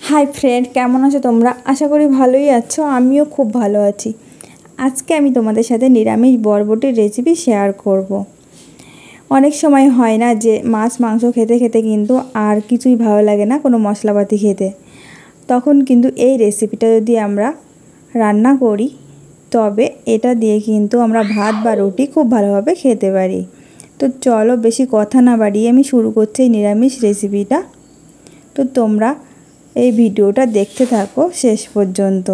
Hi friend, কেমন আছো তোমরা? আশা করি ভালোই আছো। আমিও খুব ভালো আছি। আজকে আমি তোমাদের সাথে নিরামিষ বরবটির রেসিপি শেয়ার করব। অনেক সময় হয় না যে মাছ মাংস খেতে খেতে কিন্তু আর কিছুই ভালো লাগে না, কোনো মশলাপাতি খেতে। তখন কিন্তু এই রেসিপিটা যদি আমরা রান্না করি তবে এটা দিয়ে কিন্তু আমরা ভাত বা রুটি খুব ভালোভাবে খেতে পারি। তো চলো বেশি কথা না বাড়িয়ে আমি শুরু করছি এই নিরামিষ রেসিপিটা। তো তোমরা এই ভিডিওটা দেখতে থাকো শেষ পর্যন্ত।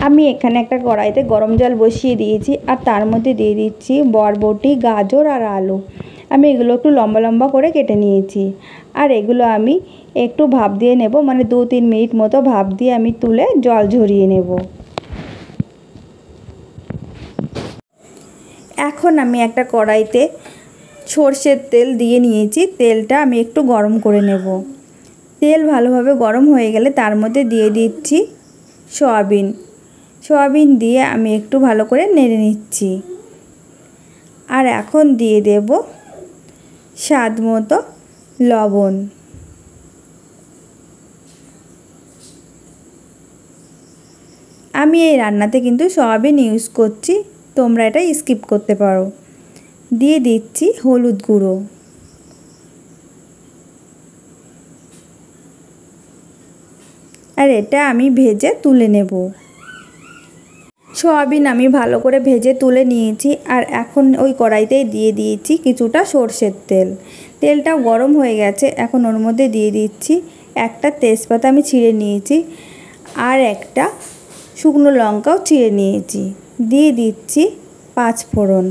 আমি এখানে একটা কড়াইতে গরম জল বসিয়ে দিয়েছি আর তার মধ্যে দিয়ে দিচ্ছি বরবটি, গাজর আর আলু। আমি এগুলো একটু লম্বা লম্বা করে কেটে নিয়েছি আর এগুলো আমি একটু ভাপ দিয়ে নেব, মানে 2-3 মিনিট মতো ভাপ দিয়ে আমি তুলে জল ঝরিয়ে নেব। এখন আমি একটা কড়াইতে সর্ষের তেল দিয়ে নিয়েছি। তেলটা আমি একটু গরম করে নেব। তেল ভালোভাবে গরম হয়ে গেলে তার মধ্যে দিয়ে দিচ্ছি সয়াবিন দিয়ে আমি একটু ভালো করে নেড়ে নিচ্ছি। আর এখন দিয়ে দেব স্বাদ মতো লবণ। আমি এই রান্নাতে কিন্তু সয়াবিন ইউজ করছি, তোমরা এটা স্কিপ করতে পারো। দিয়ে দিচ্ছি হলুদ গুঁড়ো। আর এটা আমি ভেজে তুলে নেব। সয়াবিন আমি ভালো করে ভেজে তুলে নিয়েছি আর এখন ওই কড়াইতেই দিয়ে দিয়েছি কিছুটা সর্ষের তেল। তেলটা গরম হয়ে গেছে। এখন ওর মধ্যে দিয়ে দিচ্ছি একটা তেজপাতা আমি ছিঁড়ে নিয়েছি আর একটা শুকনো লঙ্কাও ছিঁড়ে নিয়েছি। দিয়ে দিচ্ছি 5 ফোড়ন।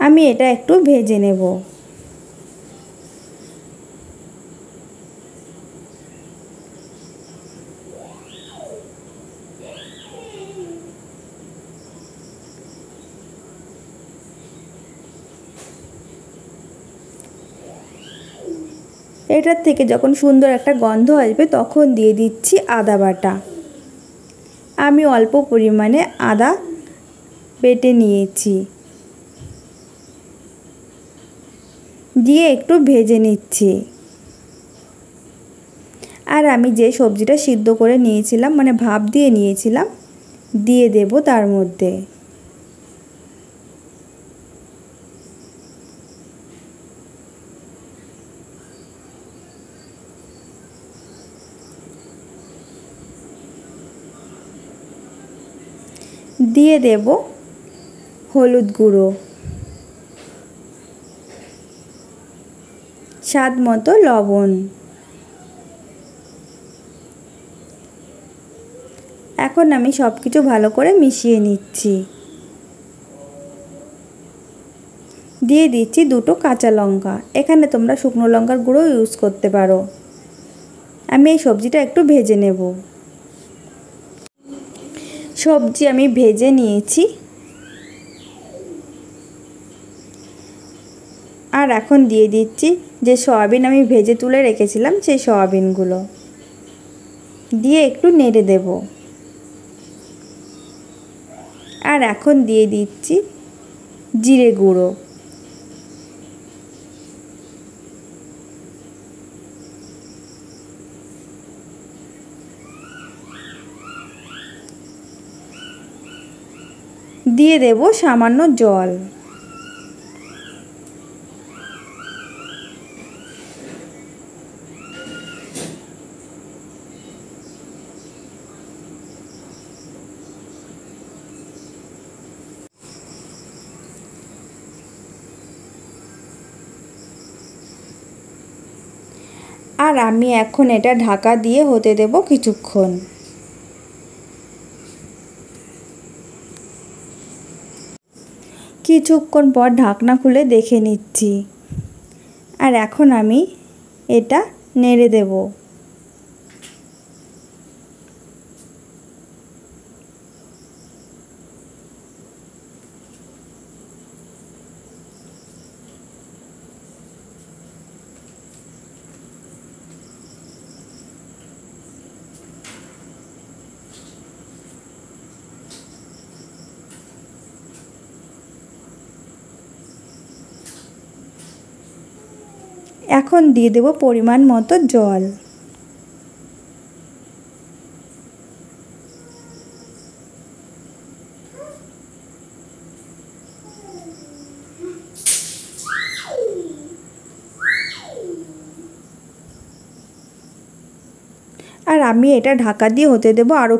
আমি এটা একটু ভেজে নেব। এটার থেকে যখন সুন্দর একটা গন্ধ আসবে তখন দিয়ে দিচ্ছি আদা বাটা। আমি অল্প পরিমাণে আদা বেটে নিয়েছি, দিয়ে একটু ভেজে নিচ্ছি। আর আমি যে সবজিটা সিদ্ধ করে নিয়েছিলাম, মানে ভাপ দিয়ে নিয়েছিলাম, দিয়ে দেব তার মধ্যে। দিয়ে দেব হলুদ গুঁড়ো, স্বাদ মতো লবণ। এখন আমি সব কিছু ভালো করে মিশিয়ে নিচ্ছি। দিয়ে দিচ্ছি 2টো কাঁচা লঙ্কা। এখানে তোমরা শুকনো লঙ্কার গুঁড়ো ইউজ করতে পারো। আমি এই সবজিটা একটু ভেজে নেব। সবজি আমি ভেজে নিয়েছি আর এখন দিয়ে দিচ্ছি যে সয়াবিন আমি ভেজে তুলে রেখেছিলাম সেই সয়াবিনগুলো, দিয়ে একটু নেড়ে দেব। আর এখন দিয়ে দিচ্ছি জিরে গুঁড়ো। দিয়ে দেব সামান্য জল। আর আমি এখন এটা ঢাকা দিয়ে হতে দেব কিছুক্ষণ। কিছুক্ষণ পর ঢাকনা খুলে দেখে নিচ্ছি। আর এখন আমি এটা নেড়ে দেব। এখন দিয়ে দেব পরিমাণ মতো জল। আর আমি এটা ঢাকা দিয়ে হতে দেব আরও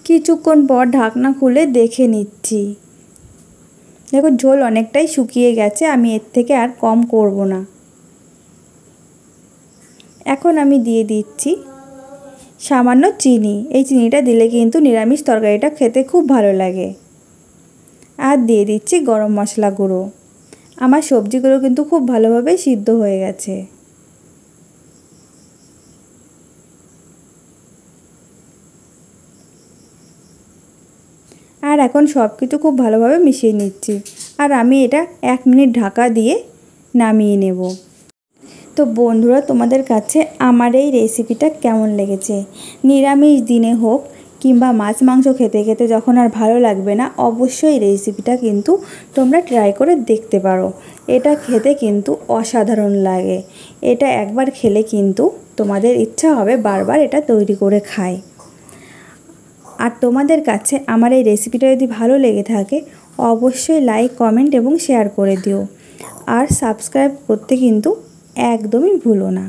কিছুক্ষণ পর ঢাকনা খুলে দেখে নিচ্ছি। দেখো ঝোল অনেকটাই শুকিয়ে গেছে, আমি এর থেকে আর কম করব না। এখন আমি দিয়ে দিচ্ছি সামান্য চিনি। এই চিনিটা দিলে কিন্তু নিরামিষ তরকারিটা খেতে খুব ভালো লাগে। আর দিয়ে দিচ্ছি গরম মশলা গুঁড়ো। আমার সবজিগুলো কিন্তু খুব ভালোভাবে সিদ্ধ হয়ে গেছে। আর এখন সব কিছু খুব ভালোভাবে মিশিয়ে নিচ্ছি। আর আমি এটা 1 মিনিট ঢাকা দিয়ে নামিয়ে নেব। তো বন্ধুরা, তোমাদের কাছে আমার এই রেসিপিটা কেমন লেগেছে? নিরামিষ দিনে হোক কিংবা মাছ মাংস খেতে খেতে যখন আর ভালো লাগবে না, অবশ্যই রেসিপিটা কিন্তু তোমরা ট্রাই করে দেখতে পারো। এটা খেতে কিন্তু অসাধারণ লাগে। এটা একবার খেলে কিন্তু তোমাদের ইচ্ছা হবে বারবার এটা তৈরি করে খাই। আর তোমাদের কাছে আমার এই রেসিপিটা যদি ভালো লেগে থাকে, অবশ্যই লাইক, কমেন্ট এবং শেয়ার করে দিও। আর সাবস্ক্রাইব করতে কিন্তু একদমই ভুলো না।